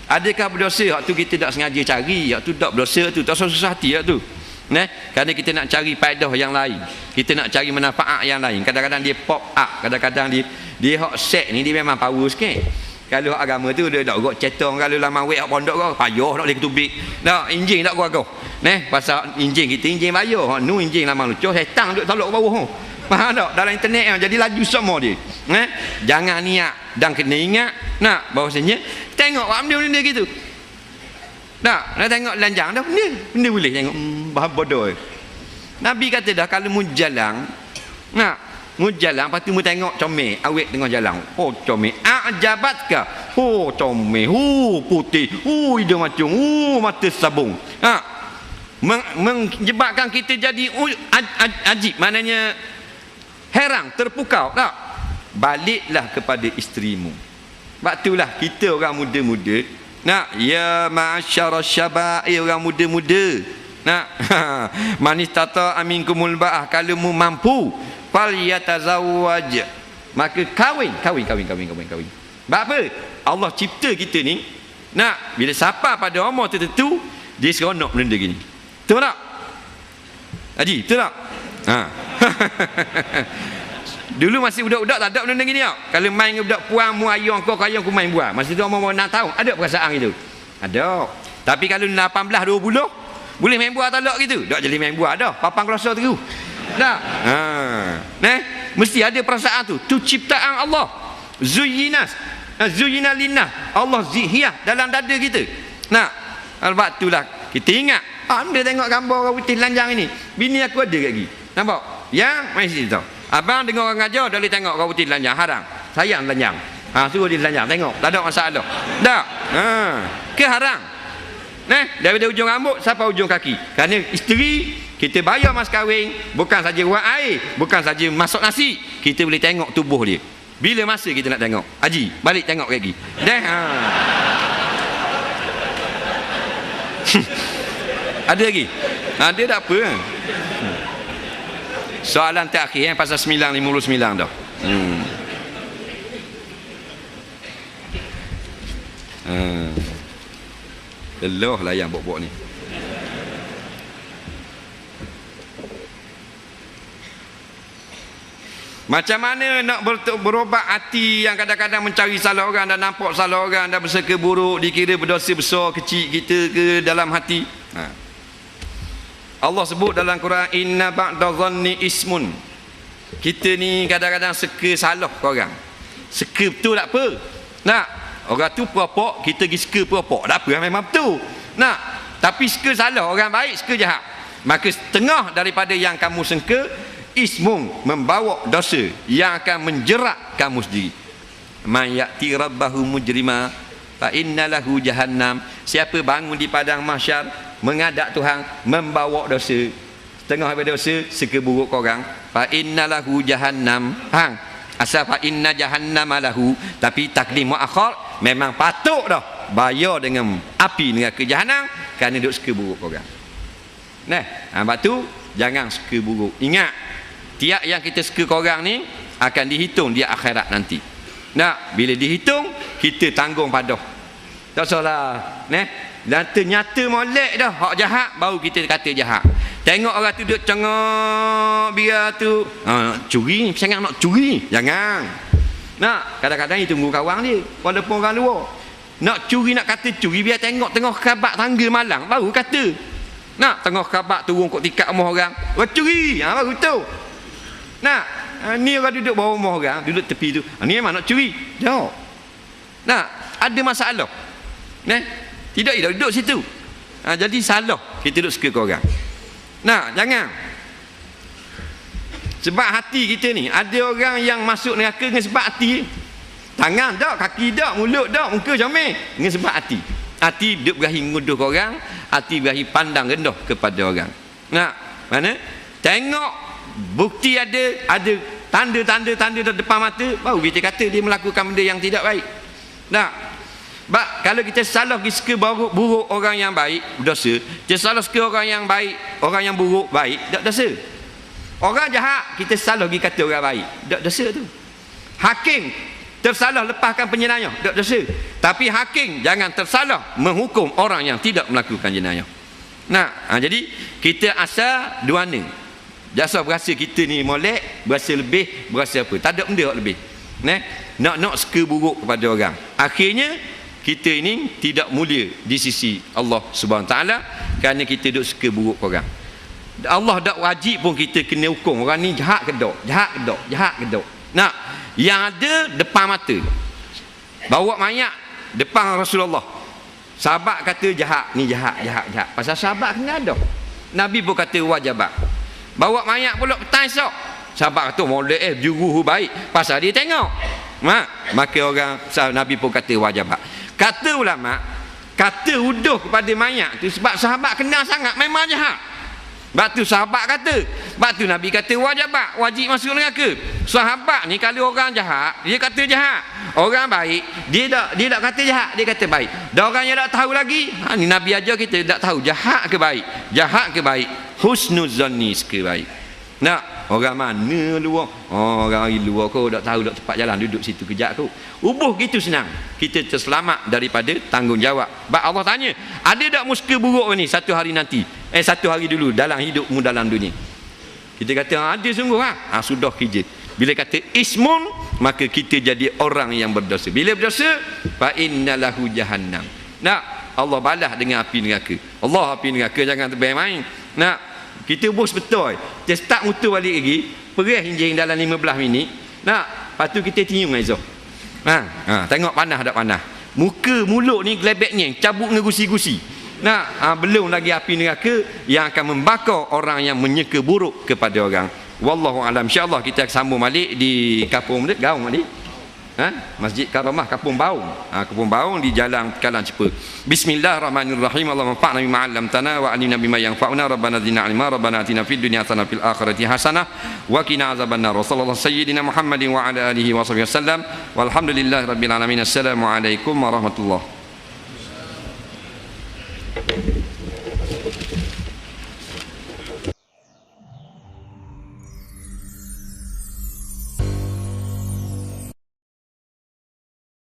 Adakah berdosa hak tu kita tak sengaja cari, hak tu tak berdosa tu, tak susah hati hak tu. Kerana kita nak cari faedah yang lain, kita nak cari manfaat yang lain. Kadang-kadang dia pop up, kadang-kadang dia hak set ni dia memang power sikit. Kalau hak agama tu dia tak gok cetong, kalau lama wek hak pondok kau payah nak boleh ketubik. Dak enjing tak gua. Pasal enjing kita enjing bayar, hak nu enjing lama lucu, setang duk tolak bawah. Faham tak? Dalam internet jadi laju semua dia. Jangan niat dan kena ingat bahawasanya tengok benda-benda gitu. Nak tengok lanjang dah benda boleh tengok bahan bodoh. Nabi kata dah kalau mu jalan, lepas tu mu tengok comel awet tengah jalan. Comel ajabatka. Comel, putih, hidung macam, mata sabung. Menyebabkan kita jadi ajib, maknanya heran, terpukau. Baliklah kepada isterimu. Sebab itulah kita orang muda-muda, ya ma'asyara syabab, orang muda-muda, man istata aminkumul ba'ah, kalau mu mampu falyatazawwaj, maka kahwin. Sebab apa? Allah cipta kita ni, bila sampai pada umur tertentu dia seronok benda gini. Betul tak? Haji, betul tak? Dulu masih budak-budak tak ada benda gini tak? Kalau main dengan budak puang, mu ayah kau main buah. Masa tu umur 6 tahun, ada perasaan gitu? Ada. Tapi kalau 18-20 boleh main buah tak gitu? Tak jadi main buah dah. Papang kelasa tu. Tak? Mesti ada perasaan tu. Tu ciptaan Allah. Zuyyina linnah. Allah zihiyah dalam dada kita. Sebab itulah kita ingat. Anda tengok gambar orang putih telanjang ini. Bini aku ada lagi. Nampak? Yang masih tahu. Abang dengar orang ajar dah boleh tengok orang putih telanjang, haram. Sayang telanjang. Suruh dia telanjang, tengok. Tak ada masalah. Tak. Ke haram. Daripada ujung rambut sampai ujung kaki. Kerana isteri kita bayar mas kahwin, bukan saja buat air, bukan saja masak nasi, kita boleh tengok tubuh dia. Bila masa kita nak tengok? Haji, balik tengok lagi. Ada lagi? Ada tak apa? Soalan terakhir pasal 9:59 dah. Lelah layan bok-bok ni. Macam mana nak berobat hati yang kadang-kadang mencari salah orang dan nampak salah orang dan bersangka buruk, dikira berdosa besar kecil kita ke dalam hati. Allah sebut dalam Quran, inna ba'da dhanni ismun. Kita ni kadang-kadang suka salah ke orang. Suka betul tak apa. Nak, orang tu peropok, kita pergi suka peropok. Tak apa, memang betul. Nak, tapi suka salah orang baik, suka jahat. Maka setengah daripada yang kamu sangka, ismun, membawa dosa yang akan menjerat kamu sendiri. Man ya'ti rabbahu mujrima fa inna lahu jahannam. Siapa bangun di padang mahsyar menghadap Tuhan membawa dosa, setengah daripada dosa suka buruk orang, fa inna lahu jahannam. Asal fa inna jahannam lahu, tapi takdim muakhar, memang patut dah bayar dengan api neraka jahanam kerana duk suka buruk orang. Sebab tu jangan suka buruk. Ingat, tiap yang kita suka korang ni akan dihitung di akhirat nanti. Bila dihitung, kita tanggung padah. Tak salah. Dan ternyata molek dah hak jahat, baru kita kata jahat. Tengok orang tu duduk cengok biar tu, curi ni, sangat nak curi. Jangan. Kadang-kadang dia tunggu kawan dia, walaupun orang luar. Nak curi, nak kata curi, biar tengok tengah khabat tangga malang, baru kata. Tengah khabat turun kot tikat rumah orang, curi, baru tu. Ni orang duduk bawah rumah orang, duduk tepi tu, ni memang nak curi. Jauh. Ada masalah. Tidak duduk situ. Jadi salah kita duduk suka korang. Jangan. Sebab hati kita ni, ada orang yang masuk neraka dengan sebab hati. Tangan tak, kaki tak, mulut tak, muka comel, dengan sebab hati. Hati duduk berahi menguduh korang, hati berahi pandang rendah kepada orang. Mana? Tengok bukti ada tanda-tanda depan mata, baru kita kata dia melakukan benda yang tidak baik. Kalau kita salah pergi suka buruk orang yang baik, berdosa. Kita salah suka orang yang baik, orang yang buruk baik, tak dosa. Orang jahat, kita salah pergi kata orang baik, tak dosa tu. Hakim tersalah lepaskan penjenayah, tak dosa. Tapi hakim jangan tersalah menghukum orang yang tidak melakukan jenayah. Jadi kita asal duana. Jasa berasa kita ni molek, berasa lebih, berasa apa. Tak ada benda yang lebih. Nak suka buruk kepada orang. Akhirnya kita ini tidak mulia di sisi Allah Subhanahu Taala kerana kita duk suka buruk orang. Allah tak wajib pun kita kena hukum orang ni jahat ke tak, jahat ke tak, jahat ke tak. Yang ada depan mata. Bawa mayat depan Rasulullah. Sahabat kata jahat, ni jahat. Pasal sahabat kena ada. Nabi pun kata wajibat. Bawa mayat pula petang esok. Sahabat kata molek juruhu baik. Pasal dia tengok. Maka orang Nabi pun kata wajibat. Kata ulama, kata uduh kepada mayat tu sebab sahabat kenal sangat, memang jahat. Sebab tu sahabat kata, sebab tu Nabi kata wajibat, wajib masuk neraka. Sahabat ni kalau orang jahat, dia kata jahat. Orang baik, dia tak kata jahat, dia kata baik. Dan orang yang tak tahu lagi, ni Nabi ajar kita tak tahu jahat ke baik. Jahat ke baik, husnuzanni ke baik. Orang mana luar? Orang luar kau tak tahu tak tepat jalan, duduk situ kejap kau. Ubuh gitu senang. Kita terselamat daripada tanggungjawab. Sebab Allah tanya, ada tak muska buruk ni satu hari nanti? Satu hari dulu dalam hidupmu dalam dunia. Kita kata ada sungguh sudah kerja. Bila kata ismun, maka kita jadi orang yang berdosa. Bila berdosa, fa innalahu jahannam. Allah balas dengan api neraka. Allah api neraka jangan terbaik-main. Kita bos betul. Kita start motor balik lagi, perih enjin dalam 15 minit. Lepas tu kita tiung Aizah. Tengok panas tak panas. Muka mulut ni gelebeknya cabut dengan gusi-gusi. Belum lagi api neraka yang akan membakar orang yang menyeka buruk kepada orang. Wallahu alam. Insya-Allah kita sambung balik di Kampung Gaung tadi. Masjid Karamah Kampung Baung. Kampung Baung di Jalan Kalang Cepa. Bismillahirrahmanirrahim. Allahumma fa'na bima 'allamtana wa 'allimna bima yanfa'una. Rabbana zidna 'ilma. Rabbana atina fid dunya hasanah fil akhirati hasanah wa qina azabannar. Wassallallahu sayyidina Muhammadin wa ala alihi wa sahbihi wasallam. Walhamdulillahirabbil alamin. Assalamualaikum warahmatullahi